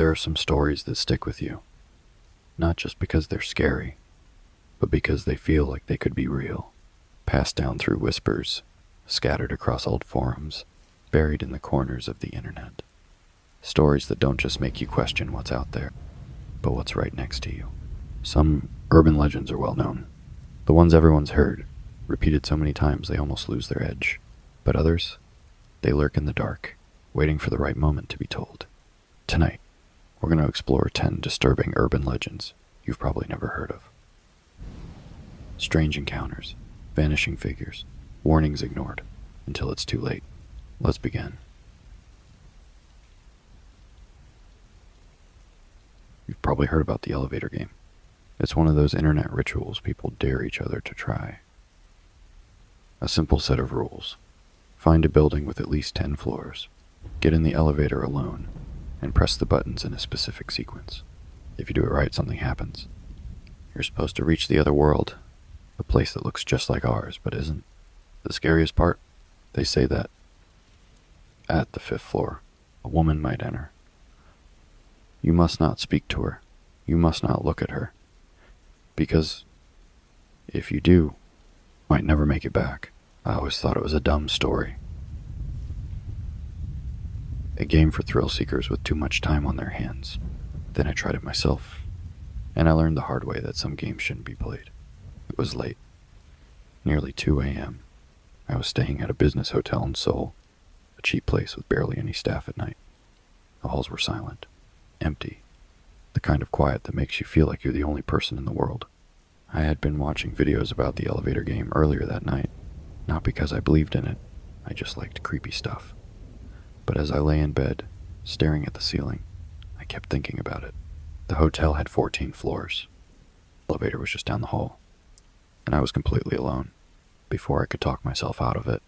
There are some stories that stick with you, not just because they're scary, but because they feel like they could be real, passed down through whispers, scattered across old forums, buried in the corners of the internet. Stories that don't just make you question what's out there, but what's right next to you. Some urban legends are well known, the ones everyone's heard, repeated so many times they almost lose their edge. But others, they lurk in the dark, waiting for the right moment to be told. Tonight, we're going to explore 10 disturbing urban legends you've probably never heard of. Strange encounters, vanishing figures, warnings ignored until it's too late. Let's begin. You've probably heard about the elevator game. It's one of those internet rituals people dare each other to try. A simple set of rules. Find a building with at least 10 floors. Get in the elevator alone, and press the buttons in a specific sequence. If you do it right, something happens. You're supposed to reach the other world, a place that looks just like ours, but isn't. The scariest part? They say that at the 5th floor, a woman might enter. You must not speak to her. You must not look at her. Because if you do, you might never make it back. I always thought it was a dumb story. A game for thrill seekers with too much time on their hands. Then I tried it myself, and I learned the hard way that some games shouldn't be played. It was late, nearly 2 a.m. I was staying at a business hotel in Seoul, a cheap place with barely any staff at night. The halls were silent, empty, the kind of quiet that makes you feel like you're the only person in the world. I had been watching videos about the elevator game earlier that night, not because I believed in it, I just liked creepy stuff. But as I lay in bed, staring at the ceiling, I kept thinking about it. The hotel had 14 floors. The elevator was just down the hall, and I was completely alone. Before I could talk myself out of it,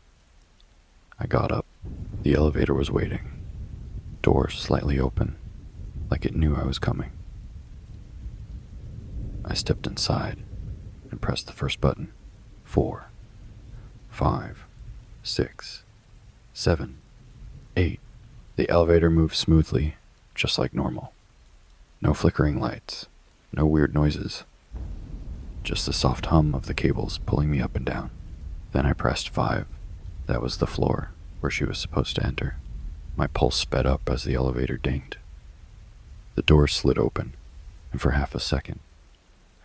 I got up. The elevator was waiting, doors slightly open, like it knew I was coming. I stepped inside and pressed the first button. 4, 5, 6, 7, 8. The elevator moved smoothly, just like normal. No flickering lights, no weird noises, just the soft hum of the cables pulling me up and down. Then I pressed 5. That was the floor where she was supposed to enter. My pulse sped up as the elevator dinged. The door slid open, and for half a second,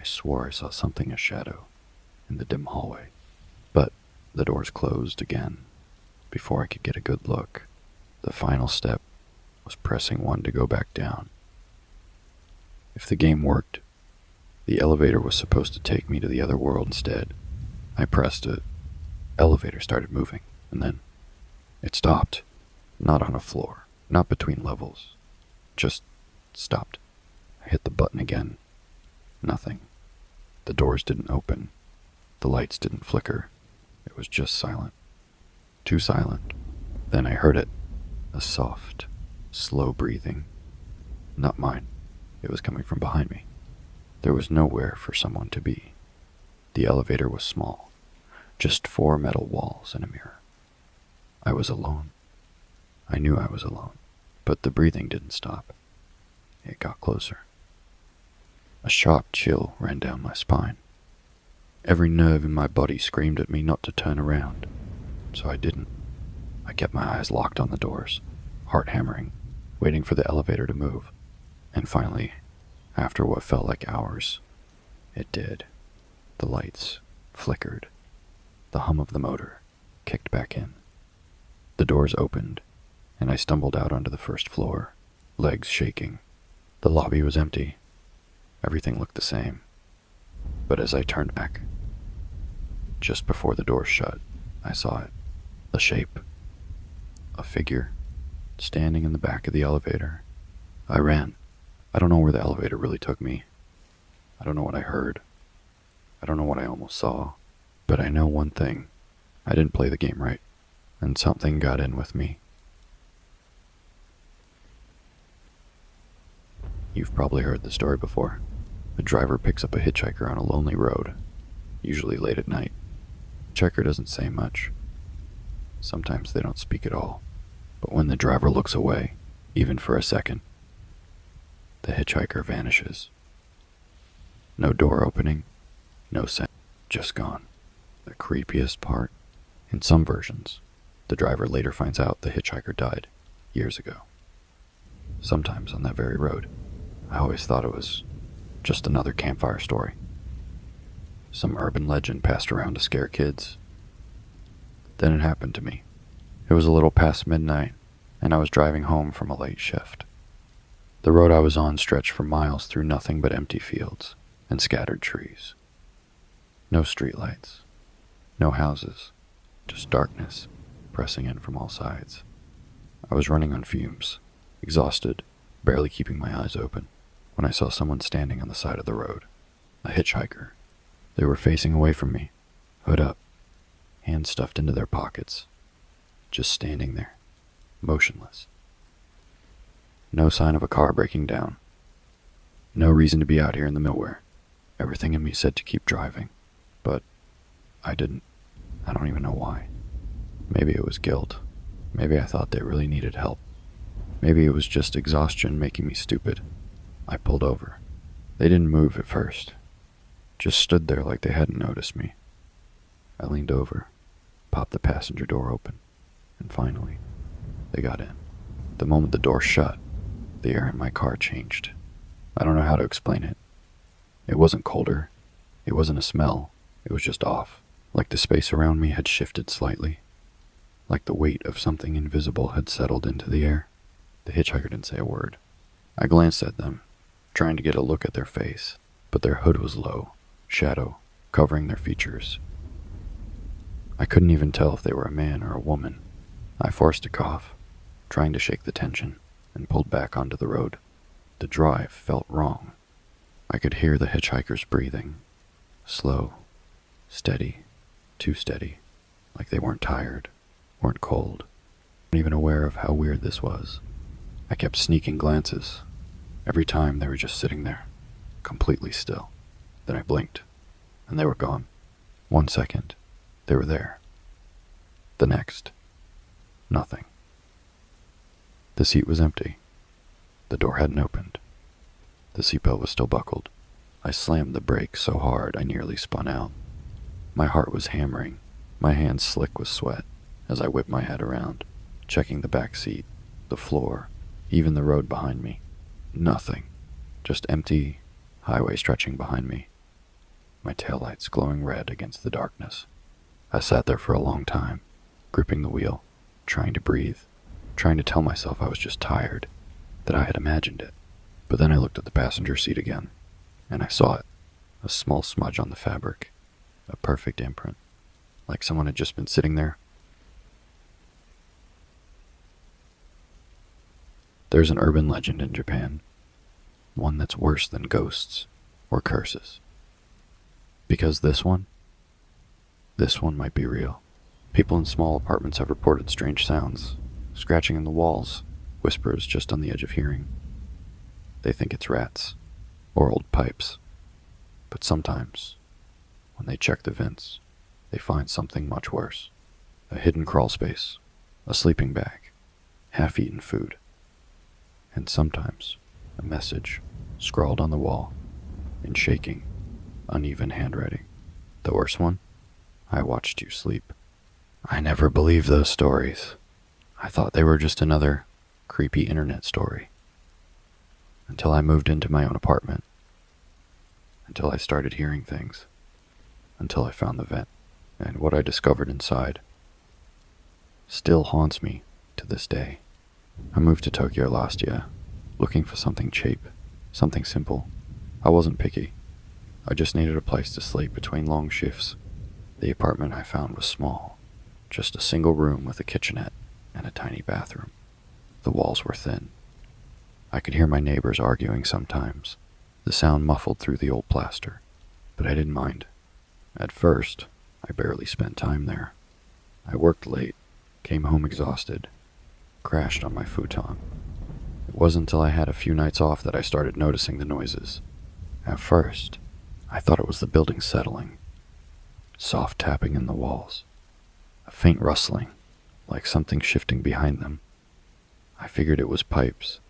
I swore I saw something a shadow in the dim hallway. But the doors closed again before I could get a good look. The final step was pressing 1 to go back down. If the game worked, the elevator was supposed to take me to the other world instead. I pressed it. Elevator started moving, and then it stopped. Not on a floor, not between levels. Just stopped. I hit the button again. Nothing. The doors didn't open. The lights didn't flicker. It was just silent. Too silent. Then I heard it. A soft, slow breathing. Not mine. It was coming from behind me. There was nowhere for someone to be. The elevator was small. Just 4 metal walls and a mirror. I was alone. I knew I was alone. But the breathing didn't stop. It got closer. A sharp chill ran down my spine. Every nerve in my body screamed at me not to turn around. So I didn't. I kept my eyes locked on the doors, heart hammering, waiting for the elevator to move. And finally, after what felt like hours, it did. The lights flickered. The hum of the motor kicked back in. The doors opened, and I stumbled out onto the first floor, legs shaking. The lobby was empty. Everything looked the same. But as I turned back, just before the door shut, I saw it. A shape. A figure. Standing in the back of the elevator. I ran. I don't know where the elevator really took me. I don't know what I heard. I don't know what I almost saw. But I know one thing. I didn't play the game right. And something got in with me. You've probably heard the story before. A driver picks up a hitchhiker on a lonely road, usually late at night. The hitchhiker doesn't say much. Sometimes they don't speak at all. But when the driver looks away, even for a second, The hitchhiker vanishes. No door opening, no sound, just gone. The creepiest part? In some versions, the driver later finds out the hitchhiker died years ago. Sometimes on that very road. I always thought it was just another campfire story. Some urban legend passed around to scare kids. Then it happened to me. It was a little past midnight, and I was driving home from a late shift. The road I was on stretched for miles through nothing but empty fields and scattered trees. No streetlights, no houses, just darkness pressing in from all sides. I was running on fumes, exhausted, barely keeping my eyes open, when I saw someone standing on the side of the road. A hitchhiker. They were facing away from me, hood up, hands stuffed into their pockets, just standing there, motionless. No sign of a car breaking down. No reason to be out here in the middle of nowhere. Everything in me said to keep driving, but I didn't. I don't even know why. Maybe it was guilt. Maybe I thought they really needed help. Maybe it was just exhaustion making me stupid. I pulled over. They didn't move at first. Just stood there like they hadn't noticed me. I leaned over, popped the passenger door open, and finally, they got in. The moment the door shut, the air in my car changed. I don't know how to explain it. It wasn't colder. It wasn't a smell. It was just off. Like the space around me had shifted slightly. Like the weight of something invisible had settled into the air. The hitchhiker didn't say a word. I glanced at them, trying to get a look at their face, but their hood was low, shadow, covering their features. I couldn't even tell if they were a man or a woman. I forced a cough, trying to shake the tension, and pulled back onto the road. The drive felt wrong. I could hear the hitchhikers breathing. Slow, steady, too steady, like they weren't tired, weren't cold, weren't even aware of how weird this was. I kept sneaking glances. Every time they were just sitting there, completely still. Then I blinked, and they were gone. 1 second, they were there. The next, nothing. The seat was empty. The door hadn't opened. The seatbelt was still buckled. I slammed the brake so hard I nearly spun out. My heart was hammering, my hands slick with sweat, as I whipped my head around, checking the back seat, the floor, even the road behind me. Nothing. Just empty highway stretching behind me. My taillights glowing red against the darkness. I sat there for a long time, gripping the wheel, trying to breathe, trying to tell myself I was just tired, that I had imagined it. But then I looked at the passenger seat again, and I saw it, a small smudge on the fabric, a perfect imprint, like someone had just been sitting there. There's an urban legend in Japan, one that's worse than ghosts or curses. Because this one might be real. People in small apartments have reported strange sounds, scratching in the walls, whispers just on the edge of hearing. They think it's rats or old pipes. But sometimes, when they check the vents, they find something much worse. A hidden crawl space, a sleeping bag, half-eaten food, and sometimes a message scrawled on the wall in shaking, uneven handwriting. The worst one? I watched you sleep. I never believed those stories. I thought they were just another creepy internet story. Until I moved into my own apartment. Until I started hearing things. Until I found the vent. And what I discovered inside still haunts me to this day. I moved to Tokyo last year, looking for something cheap, something simple. I wasn't picky. I just needed a place to sleep between long shifts. The apartment I found was small, just a single room with a kitchenette and a tiny bathroom. The walls were thin. I could hear my neighbors arguing sometimes, the sound muffled through the old plaster, but I didn't mind. At first, I barely spent time there. I worked late, came home exhausted, crashed on my futon. It wasn't until I had a few nights off that I started noticing the noises. At first, I thought it was the building settling. Soft tapping in the walls. A faint rustling, like something shifting behind them. I figured it was pipes,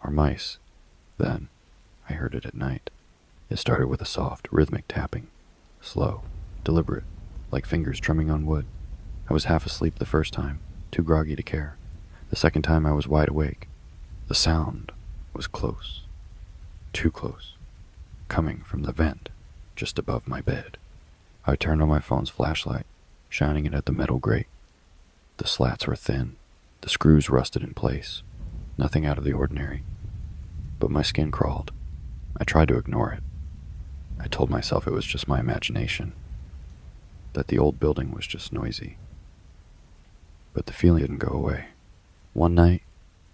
or mice, Then, I heard it at night. It started with a soft, rhythmic tapping. Slow, deliberate, like fingers drumming on wood. I was half asleep the first time, too groggy to care. The second time I was wide awake. The sound was close. Too close. Coming from the vent, just above my bed. I turned on my phone's flashlight, shining it at the metal grate. The slats were thin, the screws rusted in place. Nothing out of the ordinary. But my skin crawled. I tried to ignore it. I told myself it was just my imagination, that the old building was just noisy. But the feeling didn't go away. One night,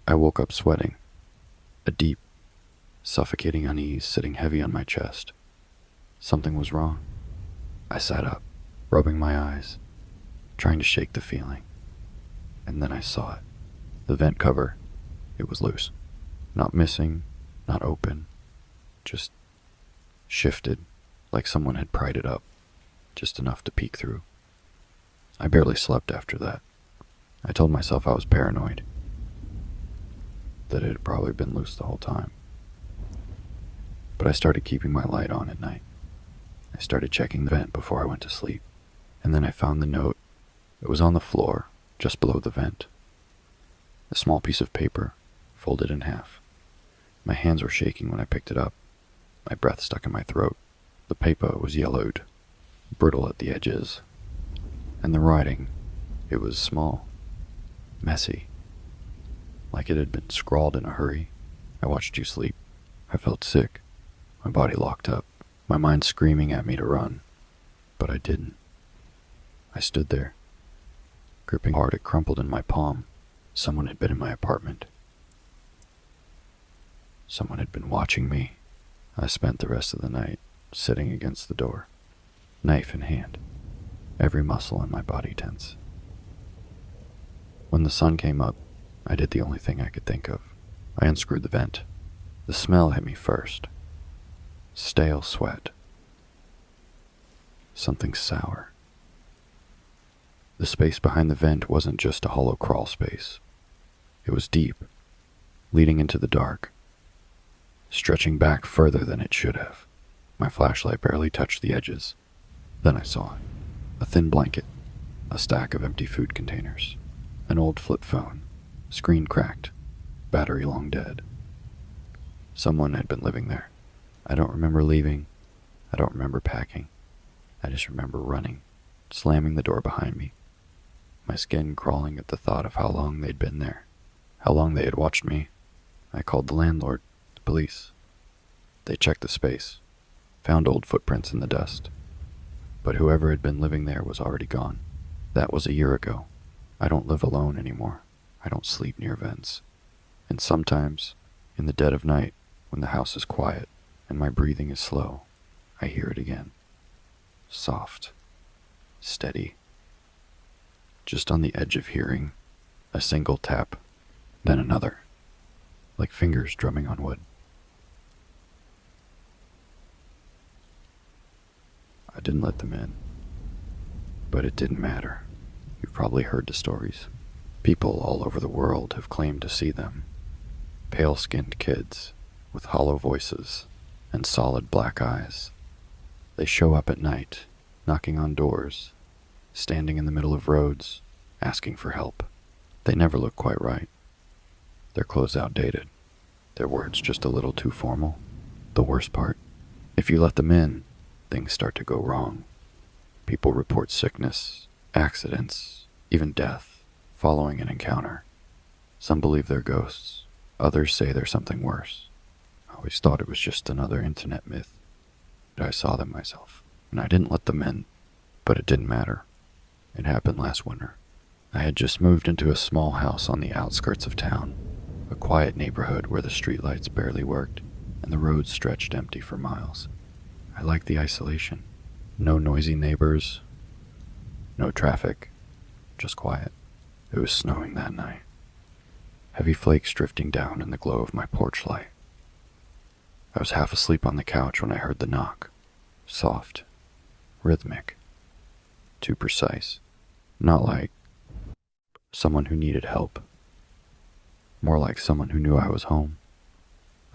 I woke up sweating, a deep, suffocating unease sitting heavy on my chest. Something was wrong. I sat up, rubbing my eyes, trying to shake the feeling. And then I saw it. The vent cover, it was loose. Not missing, not open, just shifted, like someone had pried it up, just enough to peek through. I barely slept after that. I told myself I was paranoid, that it had probably been loose the whole time. But I started keeping my light on at night. I started checking the vent before I went to sleep, and then I found the note. It was on the floor, just below the vent. A small piece of paper, folded in half. My hands were shaking when I picked it up. My breath stuck in my throat. The paper was yellowed, brittle at the edges. And the writing, it was small, messy, like it had been scrawled in a hurry. I watched you sleep. I felt sick, my body locked up, my mind screaming at me to run. But I didn't. I stood there, gripping hard. It crumpled in my palm. Someone had been in my apartment. Someone had been watching me. I spent the rest of the night sitting against the door, knife in hand, every muscle in my body tense. When the sun came up, I did the only thing I could think of. I unscrewed the vent. The smell hit me first. Stale sweat. Something sour. The space behind the vent wasn't just a hollow crawl space. It was deep, leading into the dark, stretching back further than it should have. My flashlight barely touched the edges. Then I saw it. A thin blanket, a stack of empty food containers, an old flip phone, screen cracked, battery long dead. Someone had been living there. I don't remember leaving. I don't remember packing. I just remember running, slamming the door behind me, my skin crawling at the thought of how long they'd been there, how long they had watched me. I called the landlord, the police. They checked the space, found old footprints in the dust. But whoever had been living there was already gone. That was a year ago. I don't live alone anymore. I don't sleep near vents. And sometimes, in the dead of night, when the house is quiet and my breathing is slow, I hear it again. Soft, steady. Just on the edge of hearing, a single tap, then another, like fingers drumming on wood. I didn't let them in, but it didn't matter. You've probably heard the stories. People all over the world have claimed to see them. Pale-skinned kids with hollow voices and solid black eyes. They show up at night, knocking on doors, standing in the middle of roads, asking for help. They never look quite right. Their clothes outdated, their words just a little too formal. The worst part, if you let them in, things start to go wrong. People report sickness, accidents, even death, following an encounter. Some believe they're ghosts. Others say they're something worse. I always thought it was just another internet myth. But I saw them myself, and I didn't let them in. But it didn't matter. It happened last winter. I had just moved into a small house on the outskirts of town, a quiet neighborhood where the streetlights barely worked and the roads stretched empty for miles. I liked the isolation. No noisy neighbors, no traffic, just quiet. It was snowing that night. Heavy flakes drifting down in the glow of my porch light. I was half asleep on the couch when I heard the knock. Soft, rhythmic, too precise. Not like someone who needed help. More like someone who knew I was home.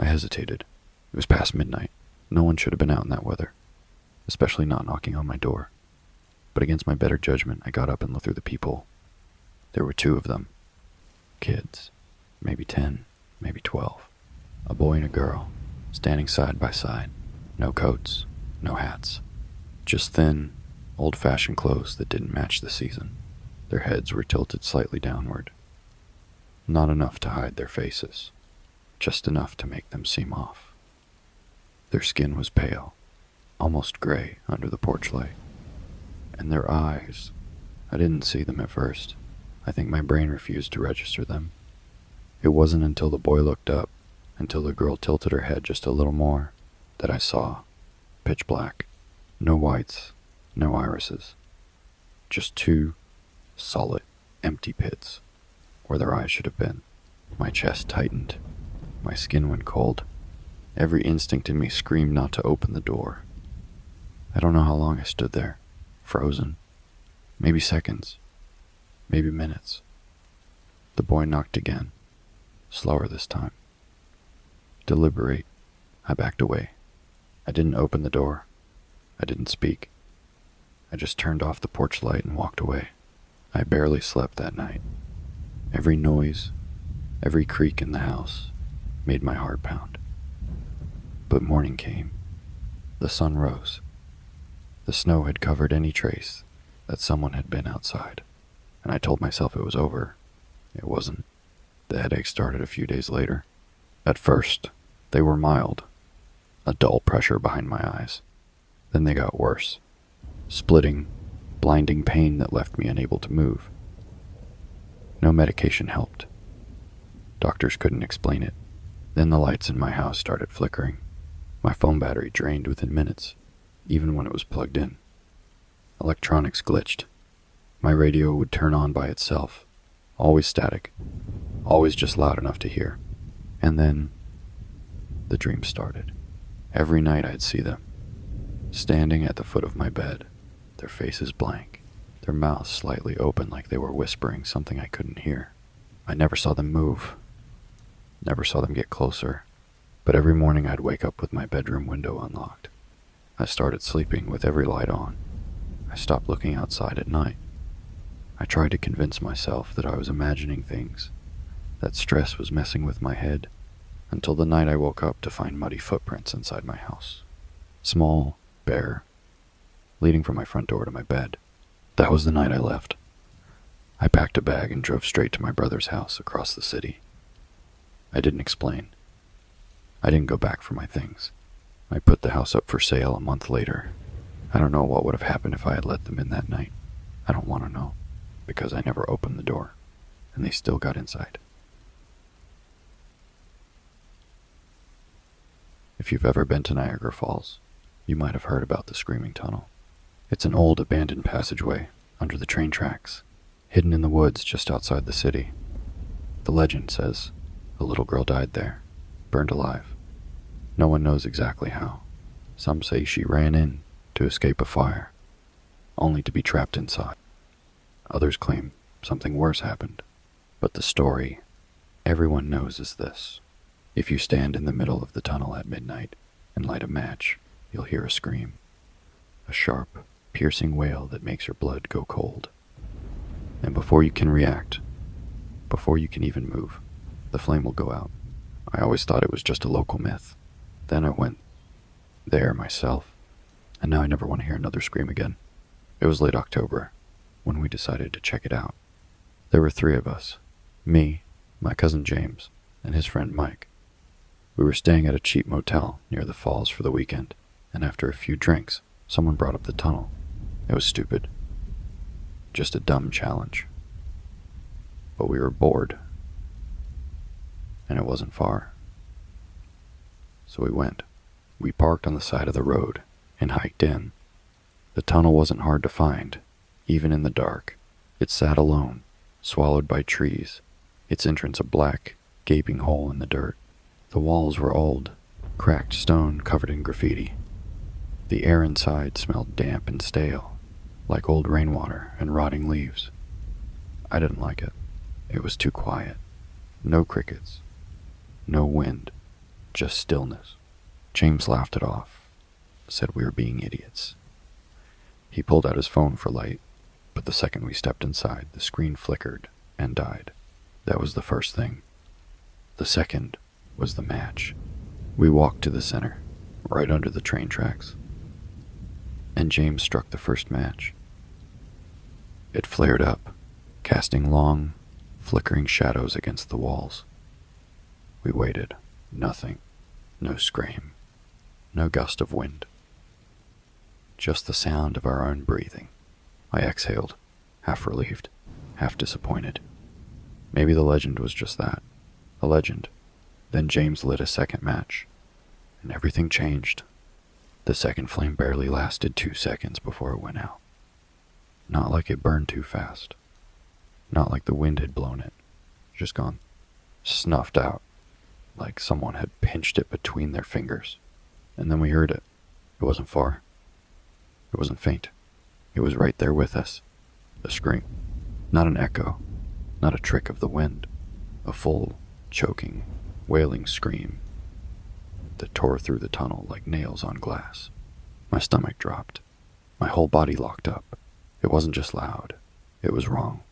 I hesitated. It was past midnight. No one should have been out in that weather, especially not knocking on my door. But against my better judgment, I got up and looked through the peephole. There were 2 of them. Kids. Maybe 10, maybe 12. A boy and a girl, standing side by side. No coats, no hats. Just thin, old-fashioned clothes that didn't match the season. Their heads were tilted slightly downward. Not enough to hide their faces, just enough to make them seem off. Their skin was pale, almost gray under the porch light. And their eyes, I didn't see them at first. I think my brain refused to register them. It wasn't until the boy looked up, until the girl tilted her head just a little more, that I saw, pitch black, no whites, no irises, just 2 solid, empty pits where their eyes should have been. My chest tightened. My skin went cold. Every instinct in me screamed not to open the door. I don't know how long I stood there, frozen. Maybe seconds. Maybe minutes. The boy knocked again, slower this time. Deliberate, I backed away. I didn't open the door. I didn't speak. I just turned off the porch light and walked away. I barely slept that night. Every noise, every creak in the house made my heart pound. But morning came. The sun rose. The snow had covered any trace that someone had been outside, and I told myself it was over. It wasn't. The headache started a few days later. At first, they were mild, a dull pressure behind my eyes. Then they got worse. Splitting, blinding pain that left me unable to move. No medication helped. Doctors couldn't explain it. Then the lights in my house started flickering. My phone battery drained within minutes, even when it was plugged in. Electronics glitched. My radio would turn on by itself, always static, always just loud enough to hear. And then, the dream started. Every night I'd see them, standing at the foot of my bed, their faces blank, their mouths slightly open like they were whispering something I couldn't hear. I never saw them move, never saw them get closer, but every morning I'd wake up with my bedroom window unlocked. I started sleeping with every light on. I stopped looking outside at night. I tried to convince myself that I was imagining things, that stress was messing with my head, until the night I woke up to find muddy footprints inside my house. Small, bare, leading from my front door to my bed. That was the night I left. I packed a bag and drove straight to my brother's house across the city. I didn't explain. I didn't go back for my things. I put the house up for sale a month later. I don't know what would have happened if I had let them in that night. I don't want to know, because I never opened the door, and they still got inside. If you've ever been to Niagara Falls, you might have heard about the Screaming Tunnel. It's an old abandoned passageway under the train tracks, hidden in the woods just outside the city. The legend says a little girl died there, burned alive. No one knows exactly how. Some say she ran in to escape a fire, only to be trapped inside. Others claim something worse happened. But the story everyone knows is this. If you stand in the middle of the tunnel at midnight and light a match, you'll hear a scream. A sharp, piercing wail that makes your blood go cold. And before you can react, before you can even move, the flame will go out. I always thought it was just a local myth. Then I went there myself, and now I never want to hear another scream again. It was late October when we decided to check it out. There were 3 of us, me, my cousin James, and his friend Mike. We were staying at a cheap motel near the falls for the weekend, and after a few drinks, someone brought up the tunnel. It was stupid. Just a dumb challenge. But we were bored, and it wasn't far. So we went. We parked on the side of the road and hiked in. The tunnel wasn't hard to find, even in the dark. It sat alone, swallowed by trees, its entrance a black, gaping hole in the dirt. The walls were old, cracked stone covered in graffiti. The air inside smelled damp and stale, like old rainwater and rotting leaves. I didn't like it. It was too quiet. No crickets. No wind. Just stillness. James laughed it off, said we were being idiots. He pulled out his phone for light, but the second we stepped inside, the screen flickered and died. That was the first thing. The second was the match. We walked to the center, right under the train tracks, and James struck the first match. It flared up, casting long, flickering shadows against the walls. We waited. Nothing. No scream. No gust of wind. Just the sound of our own breathing. I exhaled, half relieved, half disappointed. Maybe the legend was just that, a legend. Then James lit a second match, and everything changed. The second flame barely lasted 2 seconds before it went out. Not like it burned too fast. Not like the wind had blown it. Just gone. Snuffed out. Like someone had pinched it between their fingers. And then we heard it. It wasn't far. It wasn't faint. It was right there with us. A scream. Not an echo. Not a trick of the wind. A full, choking, wailing scream that tore through the tunnel like nails on glass. My stomach dropped. My whole body locked up. It wasn't just loud. It was wrong.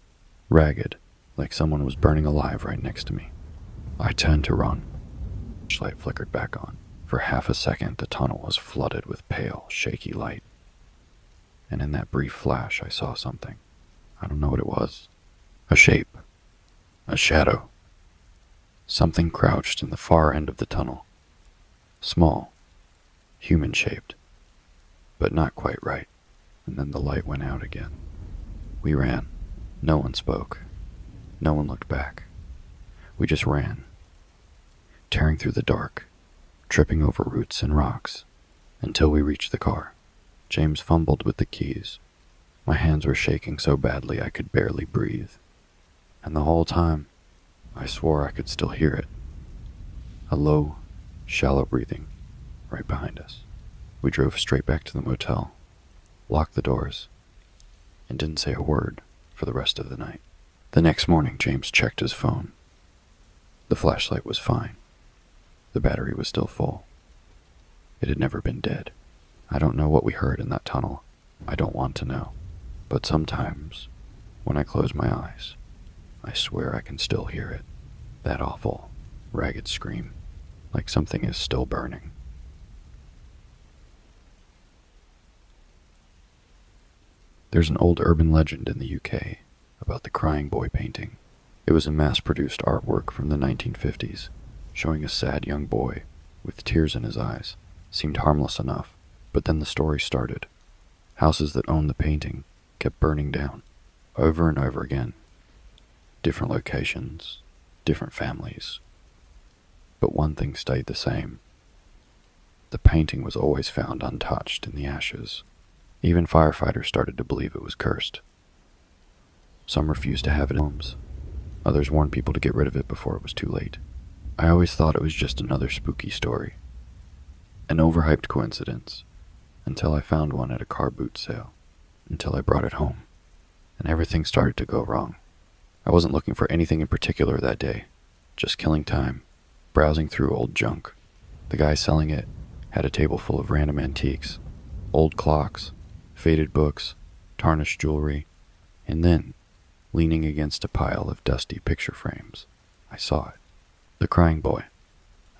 Ragged, like someone was burning alive right next to me. I turned to run. The light flickered back on. For half a second, the tunnel was flooded with pale, shaky light. And in that brief flash, I saw something. I don't know what it was. A shape. A shadow. Something crouched in the far end of the tunnel. Small. Human-shaped. But not quite right. And then the light went out again. We ran. No one spoke. No one looked back. We just ran. Tearing through the dark, tripping over roots and rocks, until we reached the car. James fumbled with the keys. My hands were shaking so badly I could barely breathe. And the whole time, I swore I could still hear it. A low, shallow breathing right behind us. We drove straight back to the motel, locked the doors, and didn't say a word for the rest of the night. The next morning, James checked his phone. The flashlight was fine. The battery was still full. It had never been dead. I don't know what we heard in that tunnel. I don't want to know. But sometimes, when I close my eyes, I swear I can still hear it. That awful, ragged scream, like something is still burning. There's an old urban legend in the UK about the Crying Boy painting. It was a mass-produced artwork from the 1950s, showing a sad young boy with tears in his eyes. Seemed harmless enough, but then the story started. Houses that owned the painting kept burning down, over and over again. Different locations, different families. But one thing stayed the same. The painting was always found untouched in the ashes. Even firefighters started to believe it was cursed. Some refused to have it in homes. Others warned people to get rid of it before it was too late. I always thought it was just another spooky story. An overhyped coincidence. Until I found one at a car boot sale. Until I brought it home. And everything started to go wrong. I wasn't looking for anything in particular that day. Just killing time. Browsing through old junk. The guy selling it had a table full of random antiques. Old clocks. Faded books. Tarnished jewelry. And then, leaning against a pile of dusty picture frames, I saw it. The Crying Boy.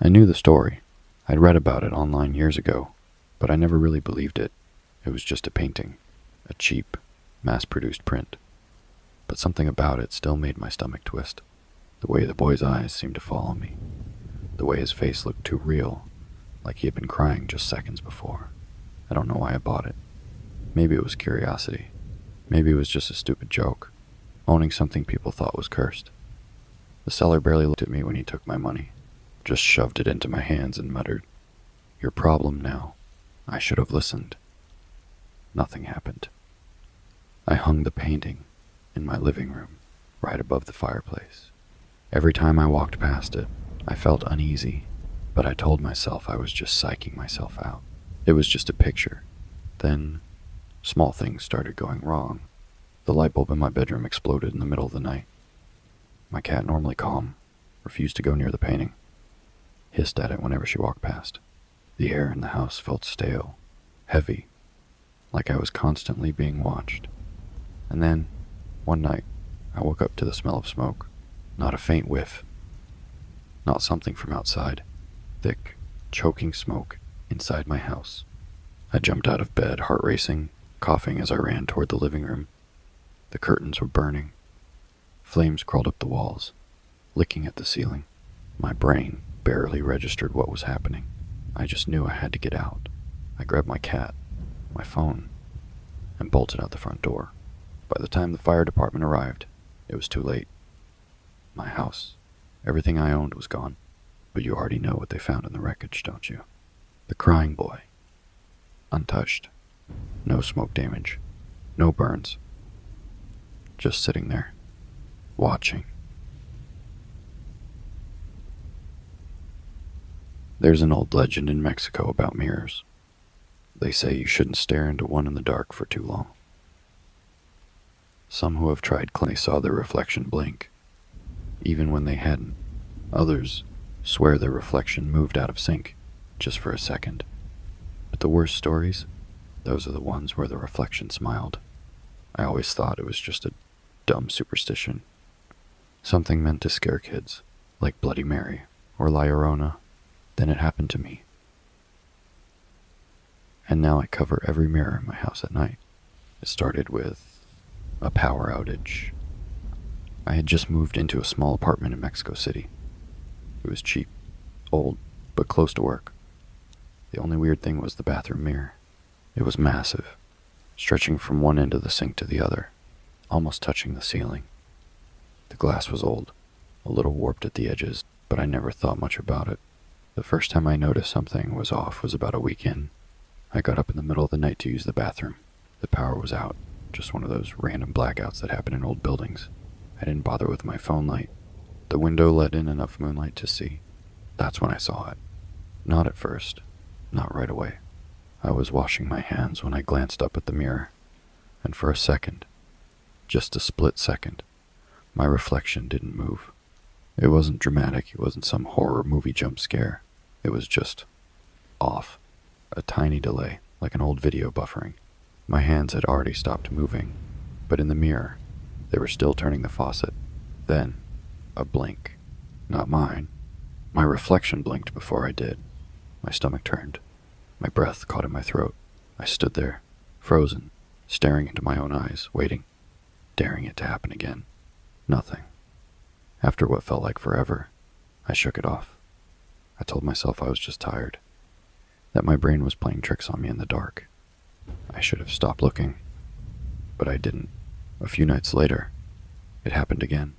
I knew the story. I'd read about it online years ago, but I never really believed it. It was just a painting. A cheap, mass-produced print. But something about it still made my stomach twist. The way the boy's eyes seemed to follow me. The way his face looked too real, like he had been crying just seconds before. I don't know why I bought it. Maybe it was curiosity. Maybe it was just a stupid joke. Owning something people thought was cursed. The seller barely looked at me when he took my money. Just shoved it into my hands and muttered, "Your problem now. I should have listened." Nothing happened. I hung the painting in my living room, right above the fireplace. Every time I walked past it, I felt uneasy, but I told myself I was just psyching myself out. It was just a picture. Then, small things started going wrong. The light bulb in my bedroom exploded in the middle of the night. My cat, normally calm, refused to go near the painting. hissed at it whenever she walked past. The air in the house felt stale, heavy, like I was constantly being watched. And then, one night, I woke up to the smell of smoke. Not a faint whiff. Not something from outside. Thick, choking smoke inside my house. I jumped out of bed, heart racing, coughing as I ran toward the living room. The curtains were burning. Flames crawled up the walls, licking at the ceiling. My brain barely registered what was happening. I just knew I had to get out. I grabbed my cat, my phone, and bolted out the front door. By the time the fire department arrived, it was too late. My house, everything I owned was gone. But you already know what they found in the wreckage, don't you? The crying boy. Untouched. No smoke damage. No burns. Just sitting there, watching. There's an old legend in Mexico about mirrors. They say you shouldn't stare into one in the dark for too long. Some who have tried claim they saw their reflection blink, even when they hadn't. Others swear their reflection moved out of sync, just for a second. But the worst stories, those are the ones where the reflection smiled. I always thought it was just a dumb superstition. Something meant to scare kids, like Bloody Mary or La Llorona. Then it happened to me. And now I cover every mirror in my house at night. It started with a power outage. I had just moved into a small apartment in Mexico City. It was cheap, old, but close to work. The only weird thing was the bathroom mirror. It was massive, stretching from one end of the sink to the other, almost touching the ceiling. The glass was old, a little warped at the edges, but I never thought much about it. The first time I noticed something was off was about a week in. I got up in the middle of the night to use the bathroom. The power was out, just one of those random blackouts that happen in old buildings. I didn't bother with my phone light. The window let in enough moonlight to see. That's when I saw it. Not at first. Not right away. I was washing my hands when I glanced up at the mirror, and for a second, just a split second, my reflection didn't move. It wasn't dramatic, it wasn't some horror movie jump scare. It was just off. A tiny delay, like an old video buffering. My hands had already stopped moving, but in the mirror, they were still turning the faucet. Then, a blink. Not mine. My reflection blinked before I did. My stomach turned. My breath caught in my throat. I stood there, frozen, staring into my own eyes, waiting, daring it to happen again. Nothing. After what felt like forever, I shook it off. I told myself I was just tired, that my brain was playing tricks on me in the dark. I should have stopped looking, but I didn't. A few nights later, it happened again.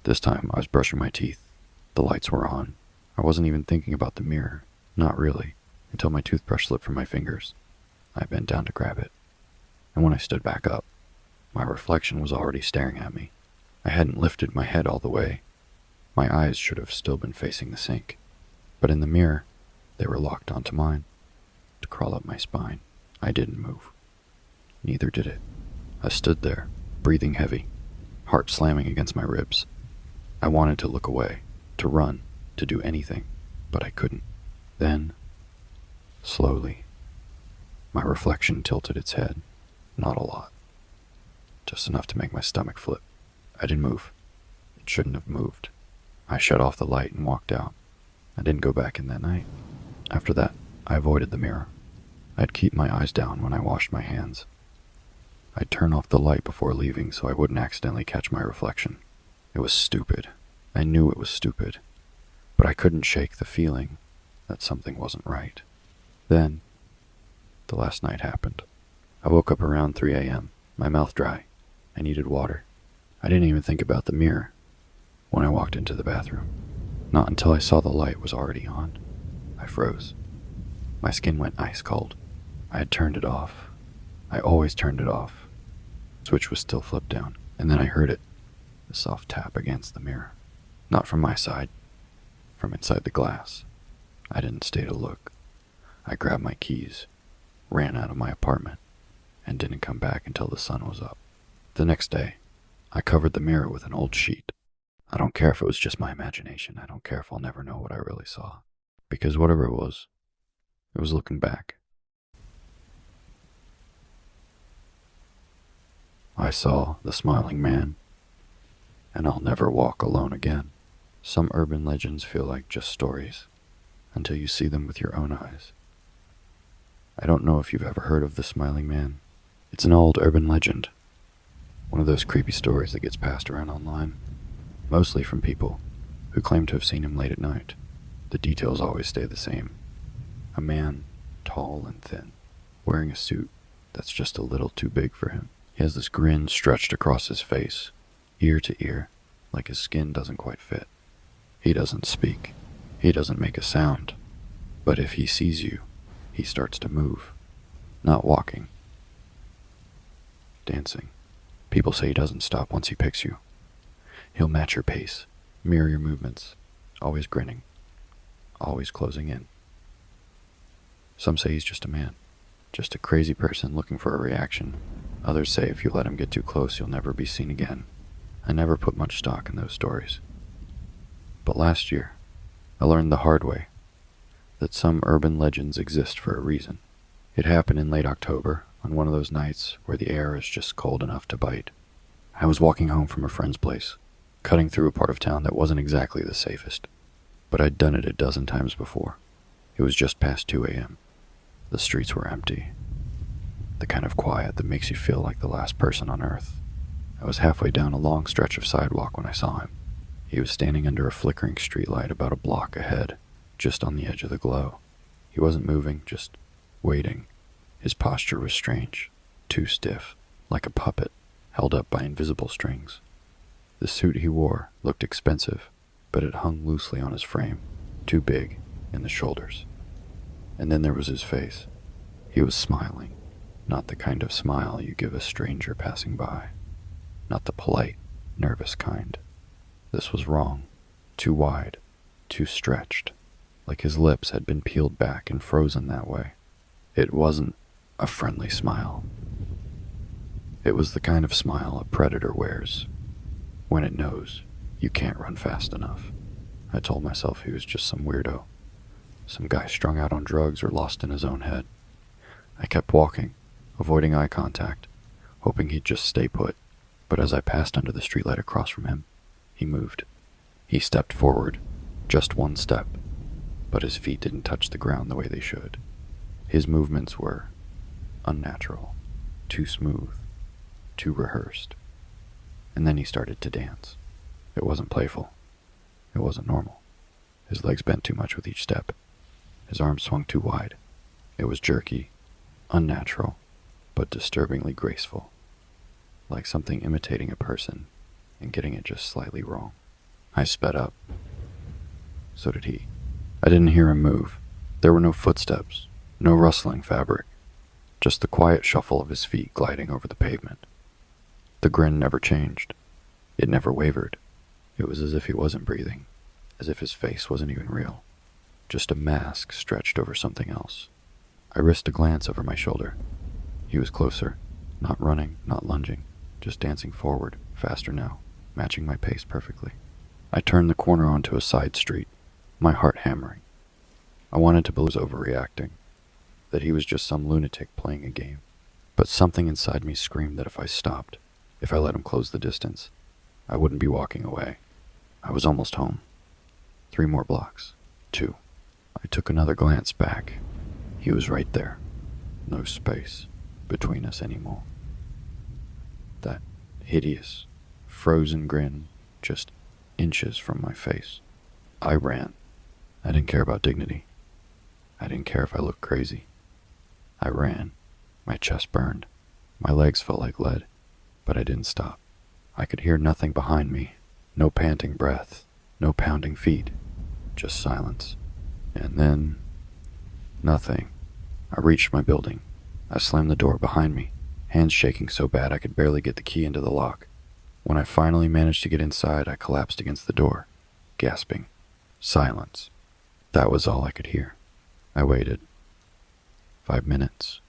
This time, I was brushing my teeth. The lights were on. I wasn't even thinking about the mirror. Not really, until my toothbrush slipped from my fingers. I bent down to grab it, and when I stood back up, my reflection was already staring at me. I hadn't lifted my head all the way. My eyes should have still been facing the sink, but in the mirror, they were locked onto mine. To crawl up my spine, I didn't move. Neither did it. I stood there, breathing heavy, heart slamming against my ribs. I wanted to look away, to run, to do anything, but I couldn't. Then, slowly, my reflection tilted its head. Not a lot. Just enough to make my stomach flip. I didn't move. It shouldn't have moved. I shut off the light and walked out. I didn't go back in that night. After that, I avoided the mirror. I'd keep my eyes down when I washed my hands. I'd turn off the light before leaving so I wouldn't accidentally catch my reflection. It was stupid. I knew it was stupid. But I couldn't shake the feeling that something wasn't right. Then, the last night happened. I woke up around 3 a.m., my mouth dry. I needed water. I didn't even think about the mirror when I walked into the bathroom. Not until I saw the light was already on. I froze. My skin went ice cold. I had turned it off. I always turned it off. The switch was still flipped down, and then I heard it, a soft tap against the mirror. Not from my side, from inside the glass. I didn't stay to look. I grabbed my keys, ran out of my apartment, and didn't come back until the sun was up. The next day, I covered the mirror with an old sheet. I don't care if it was just my imagination. I don't care if I'll never know what I really saw. because whatever it was looking back. I saw the smiling man, and I'll never walk alone again. Some urban legends feel like just stories, until you see them with your own eyes. I don't know if you've ever heard of the smiling man. It's an old urban legend, one of those creepy stories that gets passed around online, mostly from people who claim to have seen him late at night. The details always stay the same. A man, tall and thin, wearing a suit that's just a little too big for him. He has this grin stretched across his face, ear to ear, like his skin doesn't quite fit. He doesn't speak. He doesn't make a sound. But if he sees you, he starts to move. Not walking. Dancing. People say he doesn't stop once he picks you. He'll match your pace, mirror your movements, always grinning, always closing in. Some say he's just a man, just a crazy person looking for a reaction. Others say if you let him get too close, you'll never be seen again. I never put much stock in those stories. But last year, I learned the hard way that some urban legends exist for a reason. It happened in late October, on one of those nights where the air is just cold enough to bite. I was walking home from a friend's place, cutting through a part of town that wasn't exactly the safest, but I'd done it a dozen times before. It was just past 2 a.m. The streets were empty, the kind of quiet that makes you feel like the last person on earth. I was halfway down a long stretch of sidewalk when I saw him. He was standing under a flickering streetlight about a block ahead, just on the edge of the glow. He wasn't moving, just waiting. His posture was strange, too stiff, like a puppet held up by invisible strings. The suit he wore looked expensive, but it hung loosely on his frame, too big in the shoulders. And then there was his face. He was smiling, not the kind of smile you give a stranger passing by, not the polite, nervous kind. This was wrong, too wide, too stretched, like his lips had been peeled back and frozen that way. It wasn't a friendly smile. It was the kind of smile a predator wears when it knows you can't run fast enough. I told myself he was just some weirdo, some guy strung out on drugs or lost in his own head. I kept walking, avoiding eye contact, hoping he'd just stay put. But as I passed under the streetlight across from him, he moved. He stepped forward, just one step, but his feet didn't touch the ground the way they should. His movements were unnatural, too smooth, too rehearsed. And then he started to dance. It wasn't playful. It wasn't normal. His legs bent too much with each step. His arms swung too wide. It was jerky, unnatural, but disturbingly graceful, like something imitating a person and getting it just slightly wrong. I sped up. So did he. I didn't hear him move. There were no footsteps, no rustling fabric, just the quiet shuffle of his feet gliding over the pavement. The grin never changed. It never wavered. It was as if he wasn't breathing, as if his face wasn't even real, just a mask stretched over something else. I risked a glance over my shoulder. He was closer, not running, not lunging, just dancing forward, faster now, matching my pace perfectly. I turned the corner onto a side street, my heart hammering. I wanted to believe he was overreacting, that he was just some lunatic playing a game. But something inside me screamed that if I stopped, if I let him close the distance, I wouldn't be walking away. I was almost home. 3 more blocks. 2. I took another glance back. He was right there. No space between us anymore. That hideous, frozen grin just inches from my face. I ran. I didn't care about dignity. I didn't care if I looked crazy. I ran. My chest burned. My legs felt like lead, but I didn't stop. I could hear nothing behind me. No panting breath. No pounding feet. Just silence. And then nothing. I reached my building. I slammed the door behind me, hands shaking so bad I could barely get the key into the lock. When I finally managed to get inside, I collapsed against the door, gasping. Silence. That was all I could hear. I waited. 5 minutes.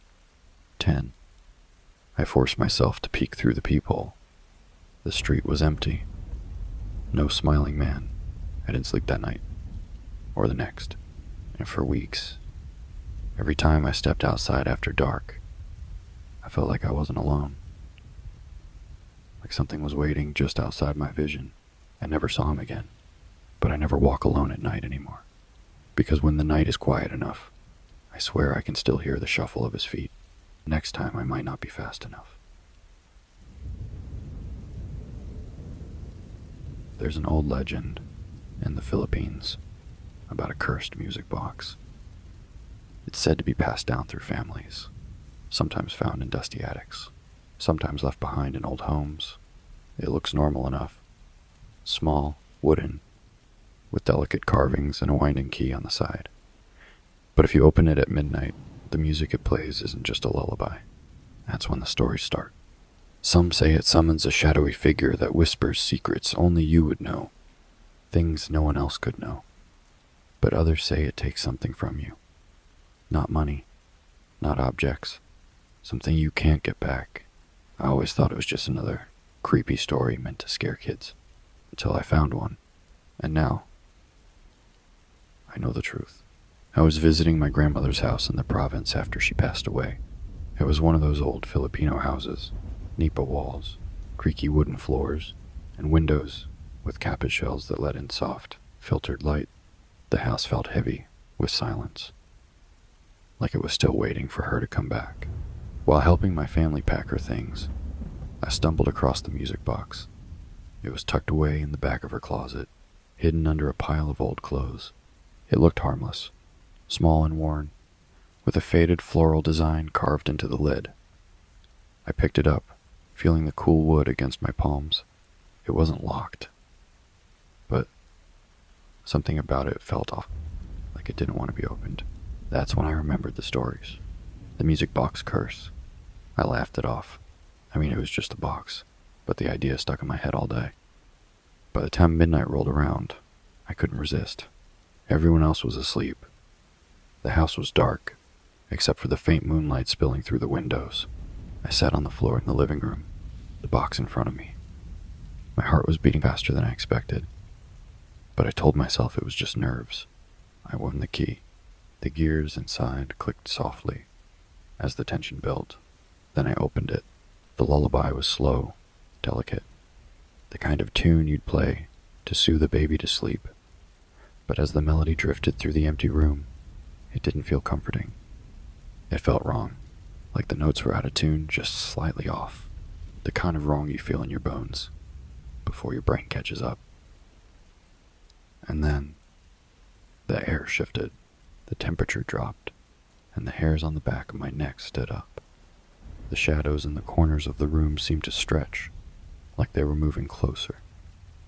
10. I forced myself to peek through the peephole. The street was empty. No smiling man. I didn't sleep that night. Or the next. And for weeks, every time I stepped outside after dark, I felt like I wasn't alone. Like something was waiting just outside my vision. I never saw him again, but I never walk alone at night anymore. Because when the night is quiet enough, I swear I can still hear the shuffle of his feet. Next time I might not be fast enough. There's an old legend in the Philippines about a cursed music box. It's said to be passed down through families, sometimes found in dusty attics, sometimes left behind in old homes. It looks normal enough. Small, wooden, with delicate carvings and a winding key on the side. But if you open it at midnight, the music it plays isn't just a lullaby. That's when the stories start. Some say it summons a shadowy figure that whispers secrets only you would know, things no one else could know. But others say it takes something from you. Not money, not objects, something you can't get back. I always thought it was just another creepy story meant to scare kids, until I found one, and now I know the truth. I was visiting my grandmother's house in the province after she passed away. It was one of those old Filipino houses, nipa walls, creaky wooden floors, and windows with cabbage shells that let in soft, filtered light. The house felt heavy with silence, like it was still waiting for her to come back. While helping my family pack her things, I stumbled across the music box. It was tucked away in the back of her closet, hidden under a pile of old clothes. It looked harmless, small and worn, with a faded floral design carved into the lid. I picked it up, feeling the cool wood against my palms. It wasn't locked, but something about it felt off, like it didn't want to be opened. That's when I remembered the stories. The music box curse. I laughed it off. I mean, it was just a box, but the idea stuck in my head all day. By the time midnight rolled around, I couldn't resist. Everyone else was asleep. The house was dark, except for the faint moonlight spilling through the windows. I sat on the floor in the living room, the box in front of me. My heart was beating faster than I expected, but I told myself it was just nerves. I won the key. The gears inside clicked softly as the tension built. Then I opened it. The lullaby was slow, delicate, the kind of tune you'd play to soothe a baby to sleep. But as the melody drifted through the empty room, it didn't feel comforting. It felt wrong, like the notes were out of tune, just slightly off. The kind of wrong you feel in your bones before your brain catches up. And then the air shifted, the temperature dropped, and the hairs on the back of my neck stood up. The shadows in the corners of the room seemed to stretch, like they were moving closer.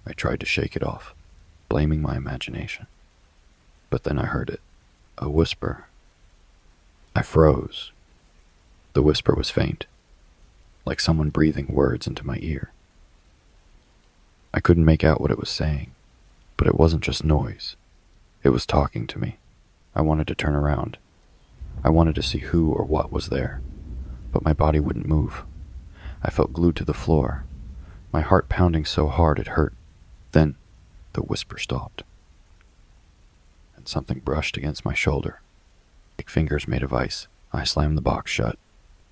I tried to shake it off, blaming my imagination. But then I heard it, a whisper. I froze. The whisper was faint, like someone breathing words into my ear. I couldn't make out what it was saying, but it wasn't just noise. It was talking to me. I wanted to turn around. I wanted to see who or what was there, but my body wouldn't move. I felt glued to the floor, my heart pounding so hard it hurt. Then the whisper stopped, and something brushed against my shoulder. Like fingers made of ice, I slammed the box shut.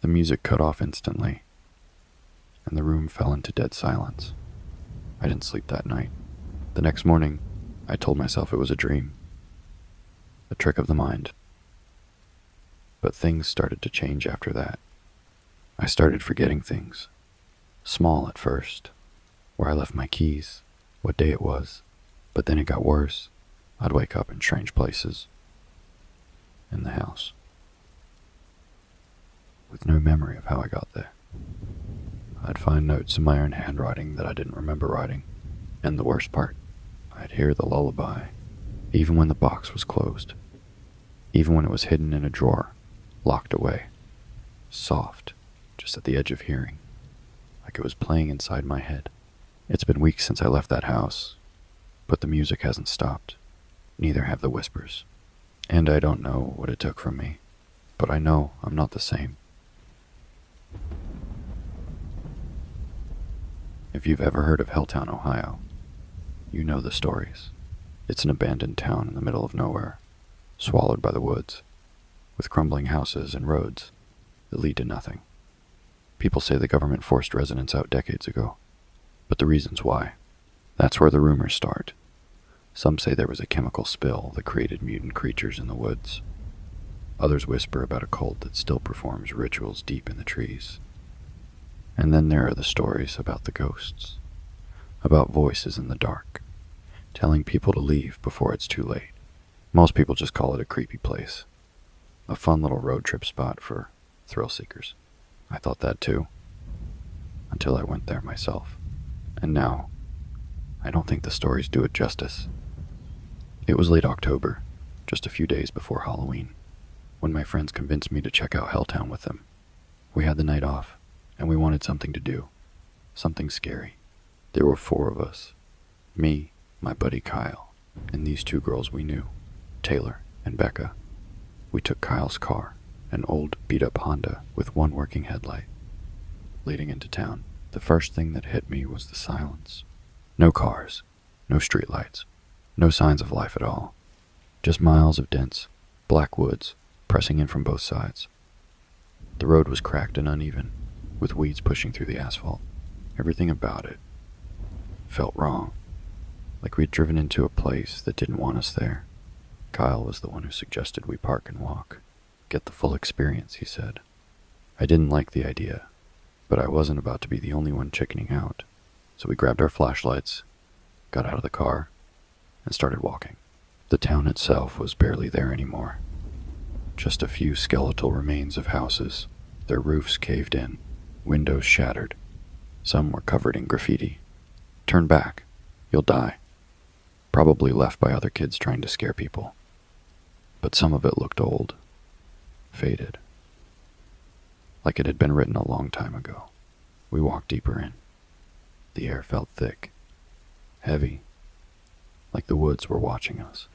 The music cut off instantly, and the room fell into dead silence. I didn't sleep that night. The next morning, I told myself it was a dream, a trick of the mind. But things started to change after that. I started forgetting things. Small at first, where I left my keys, what day it was. But then it got worse. I'd wake up in strange places. In the house. With no memory of how I got there. I'd find notes in my own handwriting that I didn't remember writing. And the worst part, I'd hear the lullaby, even when the box was closed. Even when it was hidden in a drawer, locked away. Soft, just at the edge of hearing. Like it was playing inside my head. It's been weeks since I left that house, but the music hasn't stopped. Neither have the whispers. And I don't know what it took from me, but I know I'm not the same. If you've ever heard of Helltown, Ohio, you know the stories. It's an abandoned town in the middle of nowhere, swallowed by the woods, with crumbling houses and roads that lead to nothing. People say the government forced residents out decades ago, but the reasons why, that's where the rumors start. Some say there was a chemical spill that created mutant creatures in the woods. Others whisper about a cult that still performs rituals deep in the trees. And then there are the stories about the ghosts, about voices in the dark, telling people to leave before it's too late. Most people just call it a creepy place, a fun little road trip spot for thrill seekers. I thought that too, until I went there myself. And now, I don't think the stories do it justice. It was late October, just a few days before Halloween, when my friends convinced me to check out Helltown with them. We had the night off, and we wanted something to do, something scary. There were 4 of us, me, my buddy Kyle, and these 2 girls we knew, Taylor and Becca. We took Kyle's car, an old beat-up Honda with 1 working headlight. Leading into town, the first thing that hit me was the silence. No cars, no streetlights, no signs of life at all. Just miles of dense, black woods pressing in from both sides. The road was cracked and uneven, with weeds pushing through the asphalt. Everything about it felt wrong, like we'd driven into a place that didn't want us there. Kyle was the one who suggested we park and walk. Get the full experience, he said. I didn't like the idea, but I wasn't about to be the only one chickening out. So we grabbed our flashlights, got out of the car, and started walking. The town itself was barely there anymore. Just a few skeletal remains of houses, their roofs caved in, windows shattered. Some were covered in graffiti. Turn back, you'll die. Probably left by other kids trying to scare people. But some of it looked old, faded, like it had been written a long time ago. We walked deeper in. The air felt thick, heavy, like the woods were watching us.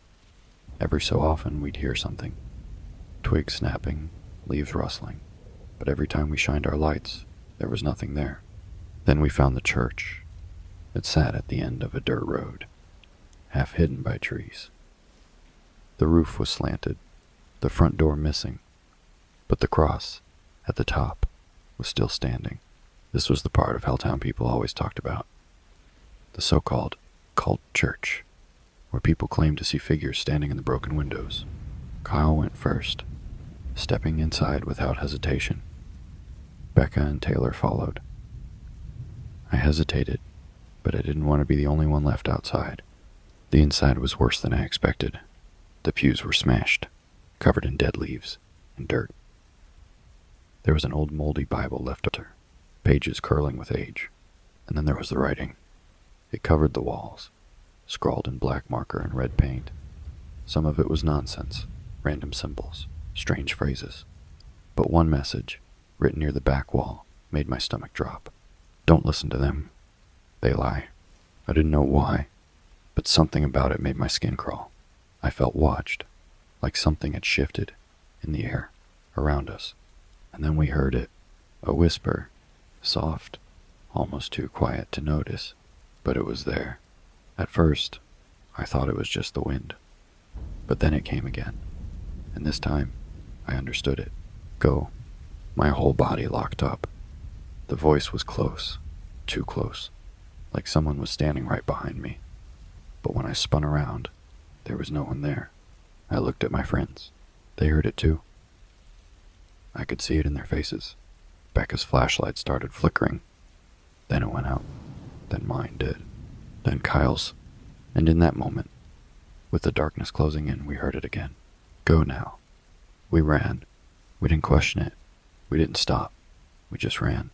Every so often we'd hear something, twigs snapping, leaves rustling, but every time we shined our lights, there was nothing there. Then we found the church. It sat at the end of a dirt road, half hidden by trees. The roof was slanted, the front door missing, but the cross, at the top, was still standing. This was the part of Helltown people always talked about. The so-called cult church, where people claimed to see figures standing in the broken windows. Kyle went first, stepping inside without hesitation. Becca and Taylor followed. I hesitated, but I didn't want to be the only one left outside. The inside was worse than I expected. The pews were smashed, covered in dead leaves and dirt. There was an old moldy Bible left up there, pages curling with age. And then there was the writing. It covered the walls, scrawled in black marker and red paint. Some of it was nonsense, random symbols, strange phrases. But one message, written near the back wall, made my stomach drop. Don't listen to them. They lie. I didn't know why, but something about it made my skin crawl. I felt watched, like something had shifted in the air around us. And then we heard it, a whisper, soft, almost too quiet to notice, but it was there. At first, I thought it was just the wind, but then it came again, and this time, I understood it. Go. My whole body locked up. The voice was close, too close, like someone was standing right behind me. But when I spun around, there was no one there. I looked at my friends. They heard it too. I could see it in their faces. Becca's flashlight started flickering. Then it went out. Then mine did. Then Kyle's. And in that moment, with the darkness closing in, we heard it again. Go now. We ran. We didn't question it. We didn't stop. We just ran.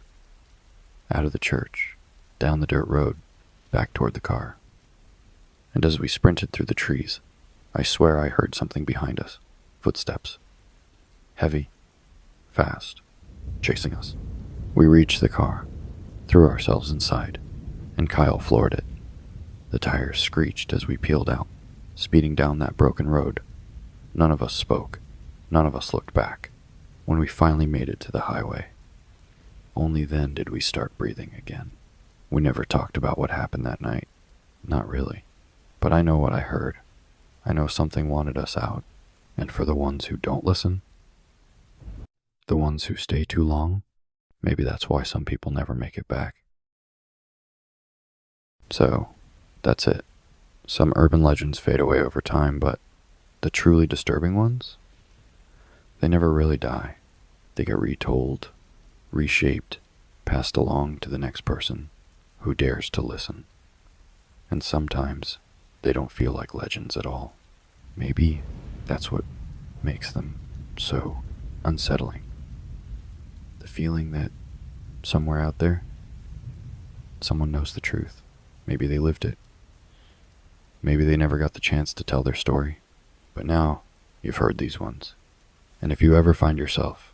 Out of the church, down the dirt road, back toward the car. And as we sprinted through the trees, I swear I heard something behind us. Footsteps. Heavy. Fast. Chasing us. We reached the car, threw ourselves inside, and Kyle floored it. The tires screeched as we peeled out, speeding down that broken road. None of us spoke. None of us looked back. When we finally made it to the highway, only then did we start breathing again. We never talked about what happened that night. Not really. But I know what I heard. I know something wanted us out. And for the ones who don't listen, the ones who stay too long, maybe that's why some people never make it back. So, that's it. Some urban legends fade away over time, but the truly disturbing ones, they never really die. They get retold, reshaped, passed along to the next person who dares to listen. And sometimes they don't feel like legends at all. Maybe that's what makes them so unsettling. The feeling that somewhere out there, someone knows the truth. Maybe they lived it. Maybe they never got the chance to tell their story. But now, you've heard these ones. And if you ever find yourself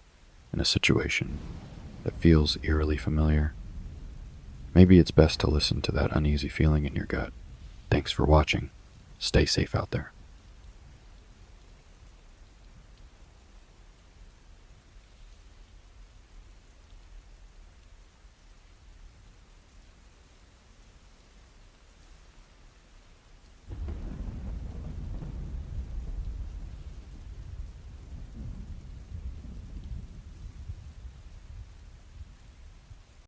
in a situation that feels eerily familiar, maybe it's best to listen to that uneasy feeling in your gut. Thanks for watching. Stay safe out there.